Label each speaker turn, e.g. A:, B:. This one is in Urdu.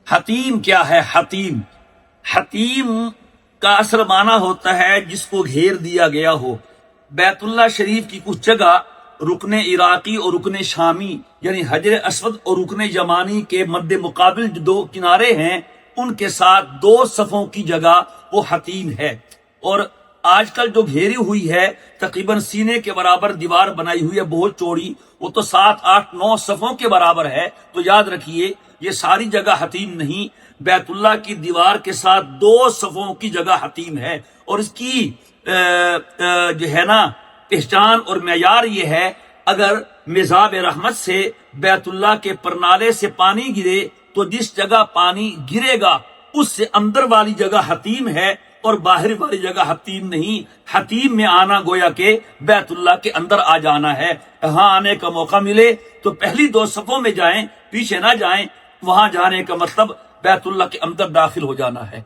A: حتیم کیا ہے؟ حتیم کا اصل معنی ہوتا ہے جس کو گھیر دیا گیا ہو۔ بیت اللہ شریف کی کچھ جگہ رکن عراقی اور رکن شامی یعنی حجر اسود اور رکن یمانی کے مد مقابل جو دو کنارے ہیں ان کے ساتھ 2 صفوں کی جگہ وہ حتیم ہے۔ اور آج کل جو گھیری ہوئی ہے تقریباً سینے کے برابر دیوار بنائی ہوئی ہے بہت چوڑی، وہ تو 7 8 9 صفوں کے برابر ہے۔ تو یاد رکھیے یہ ساری جگہ حتیم نہیں، بیت اللہ کی دیوار کے ساتھ 2 صفوں کی جگہ حتیم ہے۔ اور اس کی جو ہے نا پہچان اور معیار یہ ہے، اگر مزاب رحمت سے بیت اللہ کے پرنالے سے پانی گرے تو جس جگہ پانی گرے گا اس سے اندر والی جگہ حتیم ہے اور باہر والی جگہ حتیم نہیں۔ حتیم میں آنا گویا کہ بیت اللہ کے اندر آ جانا ہے۔ یہاں آنے کا موقع ملے تو پہلی 2 صفوں میں جائیں، پیچھے نہ جائیں۔ وہاں جانے کا مطلب بیت اللہ کے اندر داخل ہو جانا ہے۔